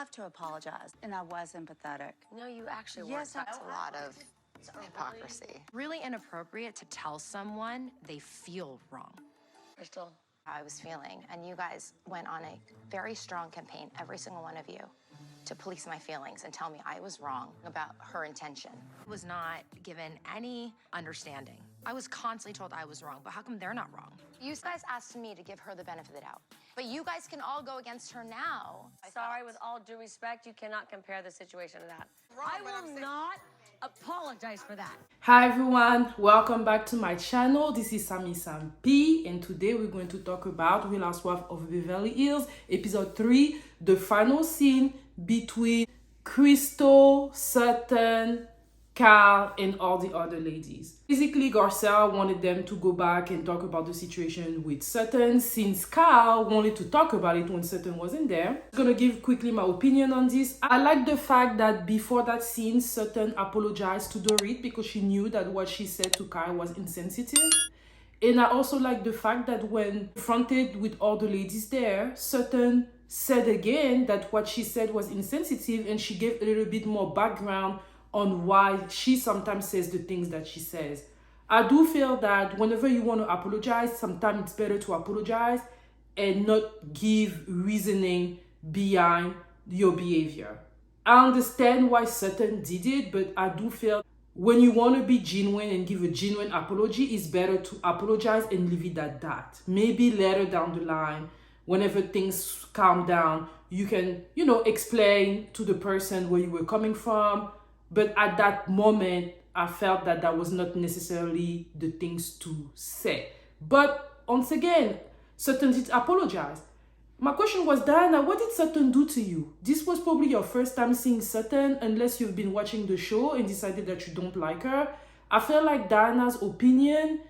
love to apologize, and I was empathetic. No, you actually weren't. Yes, That's a lot of hypocrisy. Really inappropriate to tell someone they feel wrong. Crystal, how I was feeling, and you guys went on a very strong campaign, every single one of you, to police my feelings and tell me I was wrong about her intention. I was not given any understanding. I was constantly told I was wrong, but how come they're not wrong? You guys asked me to give her the benefit of the doubt, but you guys can all go against her now. Sorry, with all due respect, you cannot compare the situation to that. I will not apologize for that. Hi everyone, welcome back to my channel. This is Sammy Sam P, and today we're going to talk about Real Housewives of Beverly Hills, episode 3, the final scene between Crystal, Sutton, Kyle, and all the other ladies. Basically, Garcelle wanted them to go back and talk about the situation with Sutton, since Kyle wanted to talk about it when Sutton wasn't there. I'm gonna give quickly my opinion on this. I like the fact that before that scene, Sutton apologized to Dorit because she knew that what she said to Kyle was insensitive. And I also like the fact that when confronted with all the ladies there, Sutton said again that what she said was insensitive, and she gave a little bit more background on why she sometimes says the things that she says. I do feel that whenever you want to apologize, sometimes it's better to apologize and not give reasoning behind your behavior. I understand why Sutton did it, but I do feel when you want to be genuine and give a genuine apology, it's better to apologize and leave it at that. Maybe later down the line, whenever things calm down, you can, explain to the person where you were coming from. But at that moment, I felt that that was not necessarily the things to say. But once again, Sutton did apologize. My question was, Diana, what did Sutton do to you? This was probably your first time seeing Sutton, unless you've been watching the show and decided that you don't like her. I feel like Diana's opinion,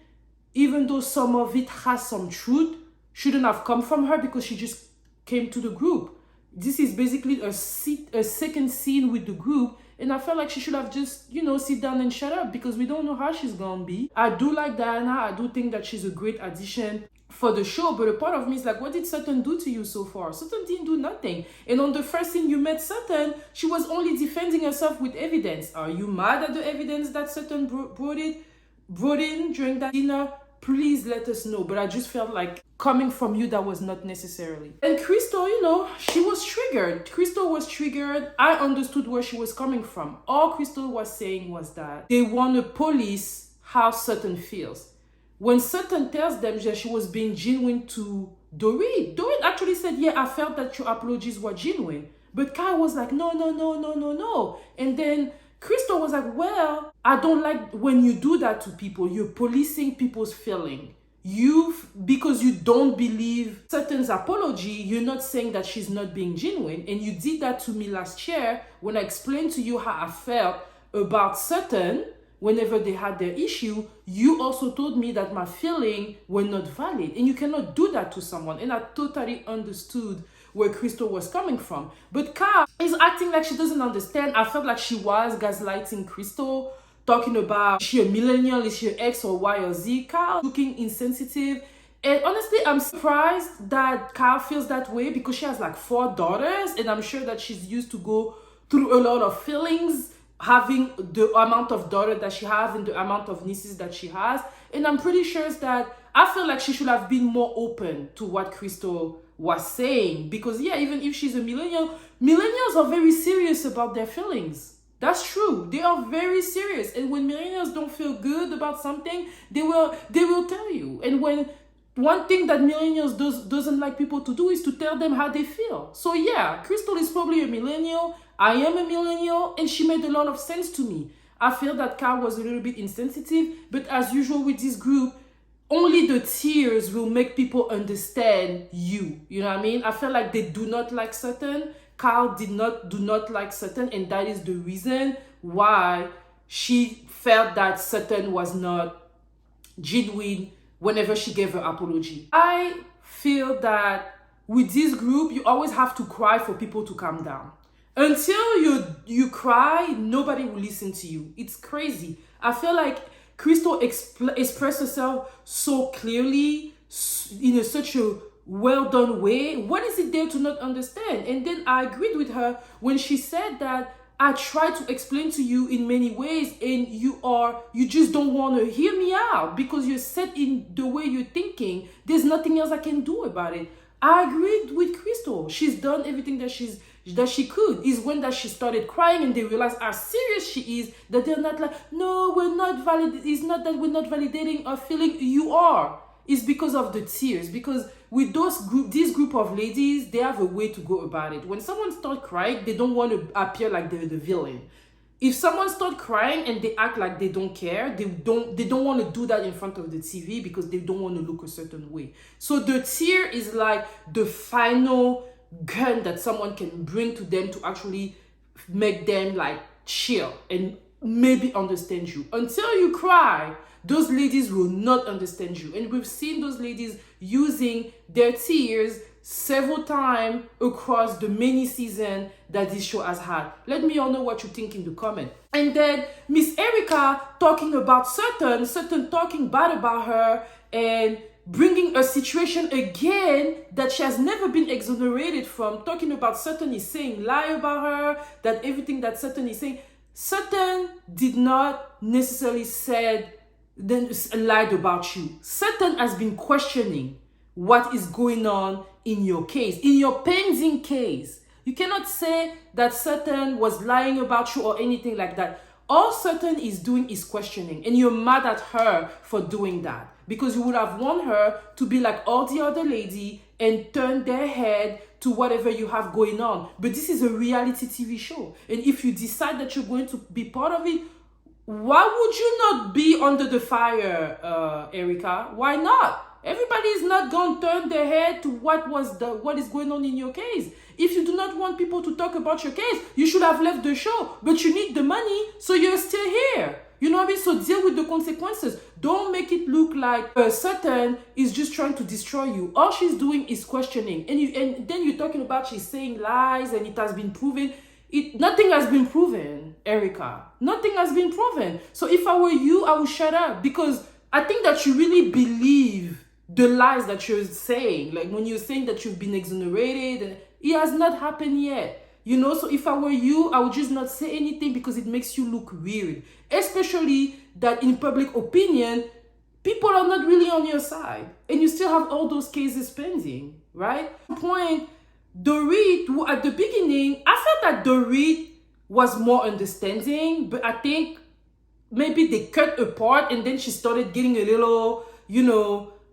even though some of it has some truth, shouldn't have come from her because she just came to the group. This is basically a second scene with the group. And I felt like she should have just, sit down and shut up because we don't know how she's going to be. I do like Diana. I do think that she's a great addition for the show. But a part of me is like, what did Sutton do to you so far? Sutton didn't do nothing. And on the first scene you met Sutton, she was only defending herself with evidence. Are you mad at the evidence that Sutton brought in during that dinner? Please let us know. But I just felt like coming from you, that was not necessarily. And Crystal, she was triggered. Crystal was triggered. I understood where she was coming from. All Crystal was saying was that they want to police how Sutton feels. When Sutton tells them that she was being genuine to Dorit actually said, yeah, I felt that your apologies were genuine. But Kyle was like, no. And then Crystal was like, well, I don't like when you do that to people. You're policing people's feeling. Because you don't believe Sutton's apology, you're not saying that she's not being genuine. And you did that to me last year when I explained to you how I felt about Sutton whenever they had their issue. You also told me that my feelings were not valid. And you cannot do that to someone. And I totally understood where Crystal was coming from. But Kyle is acting like she doesn't understand. I felt like she was gaslighting Crystal, talking about, is she a millennial, is she an X or Y or Z? Kyle looking insensitive. And honestly, I'm surprised that Kyle feels that way because she has like 4 daughters. And I'm sure that she's used to go through a lot of feelings, having the amount of daughters that she has and the amount of nieces that she has. And I'm pretty sure that I feel like she should have been more open to what Crystal was saying. Because yeah, even if she's a millennial, millennials are very serious about their feelings. That's true. They are very serious. And when millennials don't feel good about something, they will tell you. And when one thing that millennials doesn't like people to do is to tell them how they feel. So yeah, Crystal is probably a millennial. I am a millennial, and she made a lot of sense to me. I feel that Kyle was a little bit insensitive, but as usual with this group, only the tears will make people understand you. You know what I mean? I feel like they do not like Sutton. Kyle do not like Sutton, and that is the reason why she felt that Sutton was not genuine whenever she gave her apology. I feel that with this group, you always have to cry for people to calm down. Until you cry, nobody will listen to you. It's crazy. I feel like Crystal expressed herself so clearly in such a well done way. What is it there to not understand? And then I agreed with her when she said that I try to explain to you in many ways and you just don't want to hear me out because you're set in the way you're thinking. There's nothing else I can do about it. I agreed with Crystal. She's done everything that she could. Is when that she started crying and they realized how serious she is, that they're not like, no, we're not valid. It's not that we're not validating our feeling. You are. It's because of the tears. Because with this group of ladies, they have a way to go about it. When someone starts crying, they don't want to appear like they're the villain. If someone starts crying and they act like they don't care, they don't want to do that in front of the TV because they don't want to look a certain way. So the tear is like the final gun that someone can bring to them to actually make them like chill and maybe understand you. Until you cry, those ladies will not understand you. And we've seen those ladies using their tears several times across the many seasons that this show has had. Let me all know what you think in the comment. And then Miss Erika talking about Sutton talking bad about her and bringing a situation again that she has never been exonerated from, talking about Sutton is saying lie about her, that everything that Sutton is saying. Sutton did not necessarily lied about you. Sutton has been questioning what is going on in your case, in your pending case. You cannot say that Sutton was lying about you or anything like that. All Sutton is doing is questioning, and you're mad at her for doing that because you would have want her to be like all the other lady and turn their head to whatever you have going on. But this is a reality TV show, and if you decide that you're going to be part of it, why would you not be under the fire, Erika? Why not? Everybody is not going to turn their head to what is going on in your case. If you do not want people to talk about your case, you should have left the show. But you need the money, so you're still here. You know what I mean? So deal with the consequences. Don't make it look like Sutton is just trying to destroy you. All she's doing is questioning. And then you're talking about she's saying lies and it has been proven. Nothing has been proven, Erika. Nothing has been proven. So if I were you, I would shut up because I think that you really believe the lies that you're saying. Like when you're saying that you've been exonerated, and it has not happened yet. You know, so if I were you, I would just not say anything because it makes you look weird. Especially that in public opinion, people are not really on your side. And you still have all those cases pending, right? Point, Dorit, who at the beginning, I felt that Dorit was more understanding, but I think maybe they cut apart and then she started getting a little,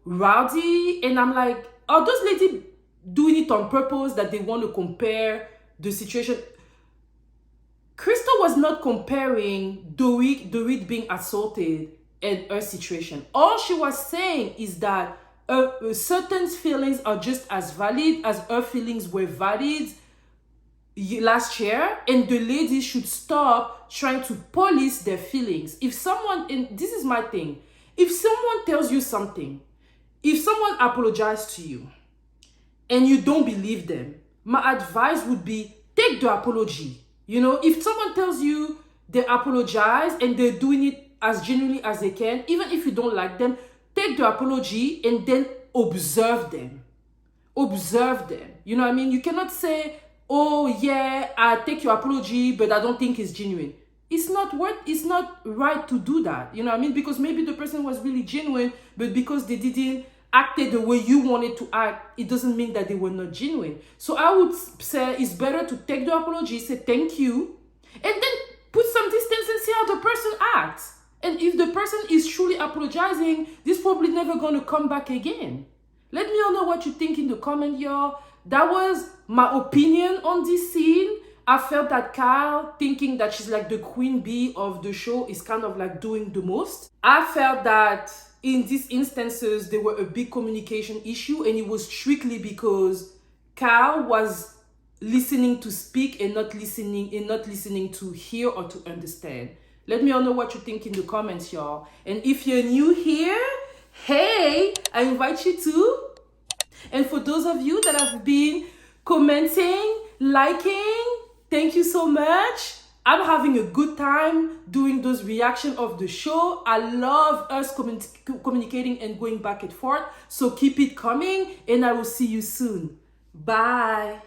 rowdy. And I'm like, are those ladies doing it on purpose that they want to compare the situation? Crystal was not comparing Dorit being assaulted and her situation. All she was saying is that certain feelings are just as valid as her feelings were valid last year, and the ladies should stop trying to police their feelings. If someone, and this is my thing, if someone tells you something, if someone apologizes to you and you don't believe them, my advice would be take the apology. If someone tells you they apologize and they're doing it as genuinely as they can, even if you don't like them, take the apology and then observe them. Observe them. You know what I mean? You cannot say, oh yeah, I take your apology, but I don't think it's genuine. It's not right to do that. You know what I mean? Because maybe the person was really genuine, but because they didn't act the way you wanted to act, it doesn't mean that they were not genuine. So I would say it's better to take the apology, say thank you, and then put some distance and see how the person acts. And if the person is truly apologizing, this probably never gonna come back again. Let me all know what you think in the comment, y'all. That was my opinion on this scene. I felt that Kyle thinking that she's like the queen bee of the show is kind of like doing the most. I felt that in these instances, there were a big communication issue, and it was strictly because Kyle was listening to speak and not listening to hear or to understand. Let me all know what you think in the comments, y'all. And if you're new here, hey, I invite you to. And for those of you that have been commenting, liking, thank you so much. I'm having a good time doing those reactions of the show. I love us communicating and going back and forth. So keep it coming, and I will see you soon. Bye.